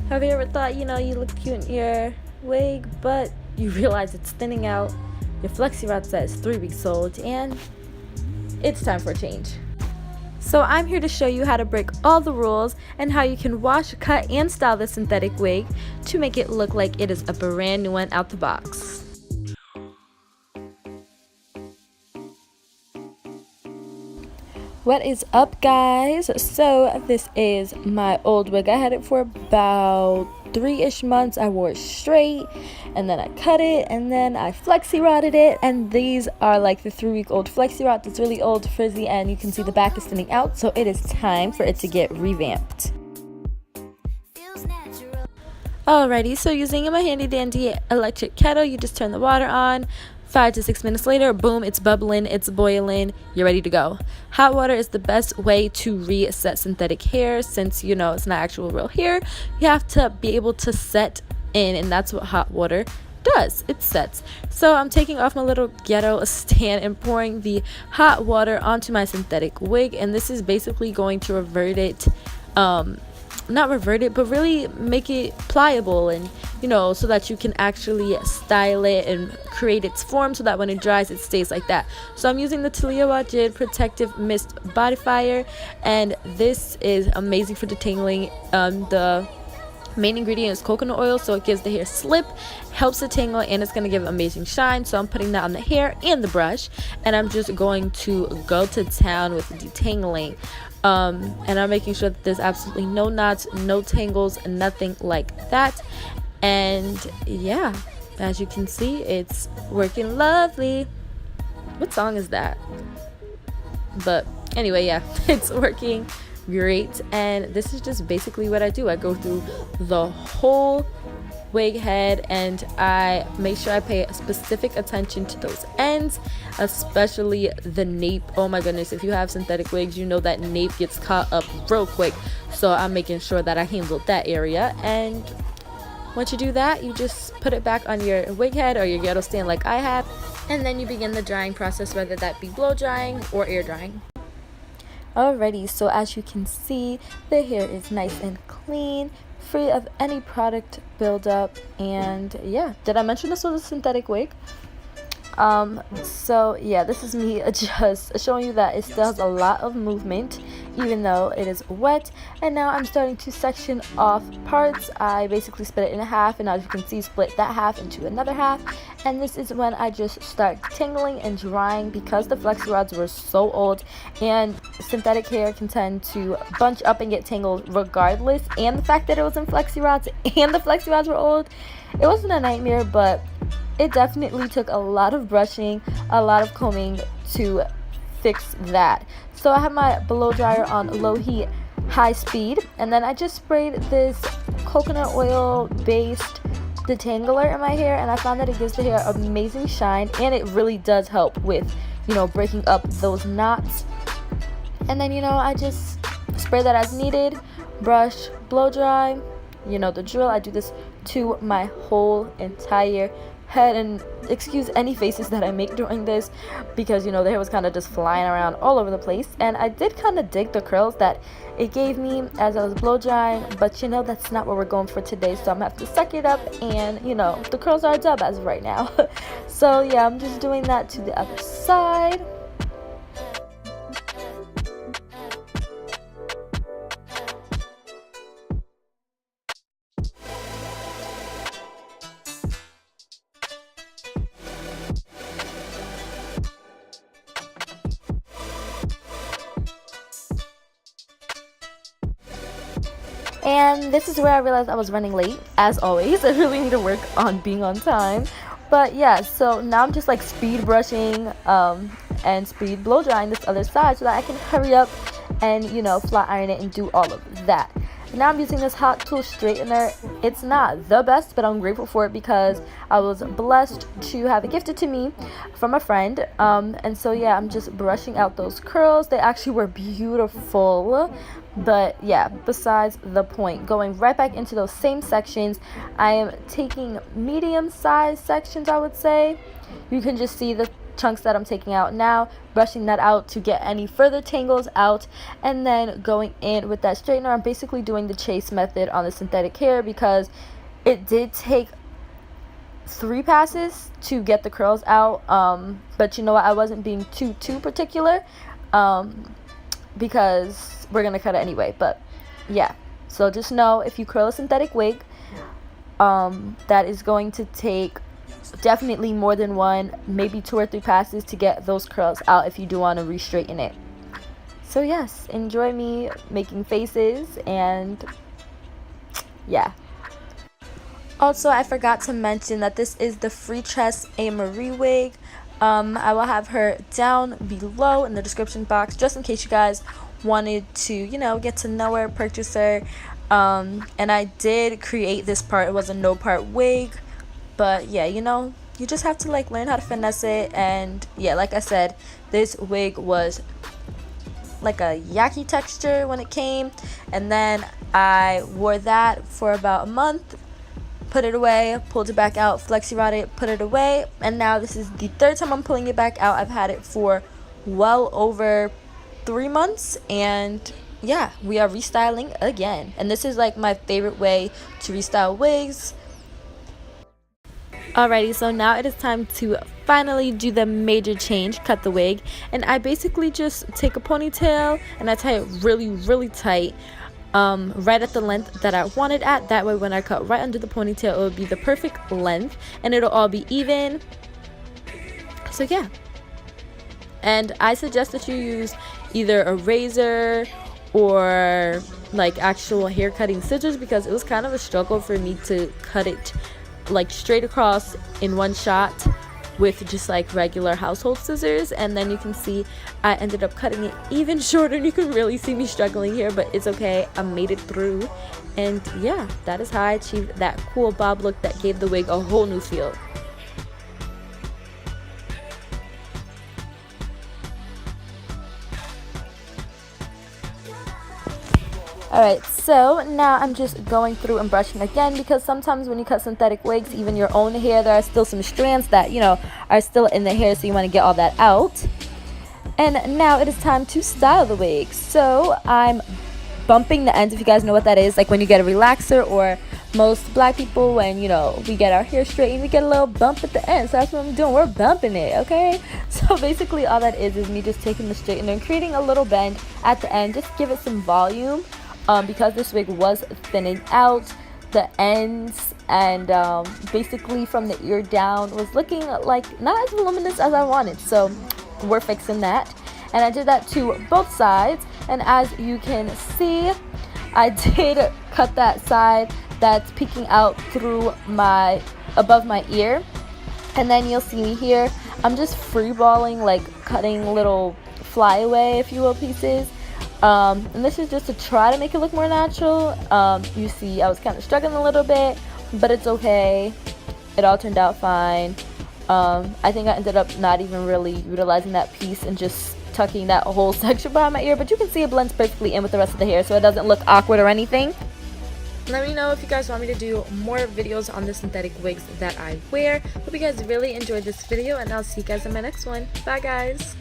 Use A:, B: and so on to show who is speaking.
A: Have you ever thought, you look cute in your wig, but you realize it's thinning out, your flexi rod says 3 weeks old, and it's time for a change? So I'm here to show you how to break all the rules and how you can wash, cut, and style this synthetic wig to make it look like it is a brand new one out the box. What is up, guys? So this is my old wig. I had it for about 3-ish months. I wore it straight, and then I cut it, and then I flexi rodded it, and these are like the 3-week-old flexi rod. It's really old, frizzy, and you can see the back is thinning out, so it is time for it to get revamped. Alrighty, so using my handy dandy electric kettle, you just turn the water on. 5 to 6 minutes later, boom, it's bubbling, it's boiling, you're ready to go. Hot water is the best way to reset synthetic hair, since it's not actual real hair. You have to be able to set in, and that's what hot water does. It sets. So I'm taking off my little ghetto stand and pouring the hot water onto my synthetic wig, and this is basically going to revert it, not revert it, but really make it pliable, and so that you can actually style it and create its form, so that when it dries it stays like that. So I'm using the Talia Wajid Protective Mist Bodyfier, and this is amazing for detangling. The main ingredient is coconut oil, so it gives the hair slip, helps it tangle, and it's going to give it amazing shine. So I'm putting that on the hair and the brush, and I'm just going to go to town with the detangling. And I'm making sure that there's absolutely no knots, no tangles, nothing like that. And yeah, as you can see, it's working lovely. What song is that? But anyway, yeah, it's working great. And this is just basically what I do. I go through the whole wig head, and I make sure I pay specific attention to those ends, especially the nape. Oh my goodness, if you have synthetic wigs, you know that nape gets caught up real quick. So I'm making sure that I handle that area. And once you do that, you just put it back on your wig head or your ghetto stand like I have, and then you begin the drying process, whether that be blow drying or air drying. Alrighty, so as you can see, the hair is nice and clean, free of any product buildup. And yeah, did I mention this was a synthetic wig? So yeah, this is me just showing you that it still has a lot of movement even though it is wet. And now I'm starting to section off parts. I basically split it in half, and as you can see, split that half into another half. And this is when I just start tangling and drying, because the flexi rods were so old, and synthetic hair can tend to bunch up and get tangled regardless. And the fact that it was in flexi rods and the flexi rods were old, it wasn't a nightmare, but it definitely took a lot of brushing, a lot of combing to fix that. So I have my blow dryer on low heat, high speed, and then I just sprayed this coconut oil based detangler in my hair, and I found that it gives the hair amazing shine, and it really does help with breaking up those knots. And then I just spray that as needed, brush, blow dry, the drill. I do this to my whole entire head, and excuse any faces that I make during this, because the hair was kind of just flying around all over the place. And I did kind of dig the curls that it gave me as I was blow drying, but that's not what we're going for today, so I'm gonna have to suck it up, and the curls are a dub as of right now. So yeah, I'm just doing that to the other side. And this is where I realized I was running late, as always. I really need to work on being on time. But yeah, so now I'm just like speed brushing and speed blow drying this other side, so that I can hurry up and flat iron it and do all of that. Now I'm using this hot tool straightener. It's not the best, but I'm grateful for it because I was blessed to have it gifted to me from a friend. And so yeah, I'm just brushing out those curls. They actually were beautiful. But yeah, besides the point, going right back into those same sections. I am taking medium sized sections, I would say. You can just see the chunks that I'm taking out now, brushing that out to get any further tangles out, and then going in with that straightener. I'm basically doing the chase method on the synthetic hair because it did take 3 passes to get the curls out, but you know what, I wasn't being too particular, because we're gonna cut it anyway. But yeah, so just know if you curl a synthetic wig, that is going to take definitely more than 1, maybe 2 or 3 passes to get those curls out if you do want to re-straighten it. So yes, enjoy me making faces, and yeah. Also, I forgot to mention that this is the Freetress Amerie wig. I will have her down below in the description box just in case you guys wanted to, you know, get to know her, purchase her. And I did create this part. It was a no part wig, but yeah, you know, you just have to like learn how to finesse it. And yeah, like I said, this wig was like a yucky texture when it came, and then I wore that for about a month, put it away, pulled it back out, flexi rod it, put it away, and now this is the 3rd time I'm pulling it back out. I've had it for well over 3 months, and yeah, we are restyling again. And this is like my favorite way to restyle wigs. Alrighty, so now it is time to finally do the major change, cut the wig. And I basically just take a ponytail and I tie it really tight, right at the length that I want it at. That way when I cut right under the ponytail, it will be the perfect length and it'll all be even. So yeah, and I suggest that you use either a razor or like actual hair cutting scissors, because it was kind of a struggle for me to cut it like straight across in one shot with just like regular household scissors. And then you can see I ended up cutting it even shorter, and you can really see me struggling here, but it's okay, I made it through. And yeah, that is how I achieved that cool bob look that gave the wig a whole new feel. Alright, so now I'm just going through and brushing again, because sometimes when you cut synthetic wigs, even your own hair, there are still some strands that, you know, are still in the hair, so you want to get all that out. And now it is time to style the wig. So I'm bumping the ends, if you guys know what that is, like when you get a relaxer, or most black people, when, you know, we get our hair straightened, we get a little bump at the end. So that's what I'm doing, we're bumping it, okay? So basically all that is me just taking the straightener and creating a little bend at the end, just give it some volume. Because this wig was thinning out, the ends and basically from the ear down was looking like not as voluminous as I wanted, so we're fixing that. And I did that to both sides, and as you can see, I did cut that side that's peeking out through my above my ear, and then you'll see me here, I'm just freeballing, like cutting little flyaway, if you will, pieces. And this is just to try to make it look more natural. You see I was kind of struggling a little bit, but it's okay, it all turned out fine. I think I ended up not even really utilizing that piece and just tucking that whole section behind my ear, but you can see it blends perfectly in with the rest of the hair, so it doesn't look awkward or anything. Let me know if you guys want me to do more videos on the synthetic wigs that I wear. Hope you guys really enjoyed this video, and I'll see you guys in my next one. Bye guys.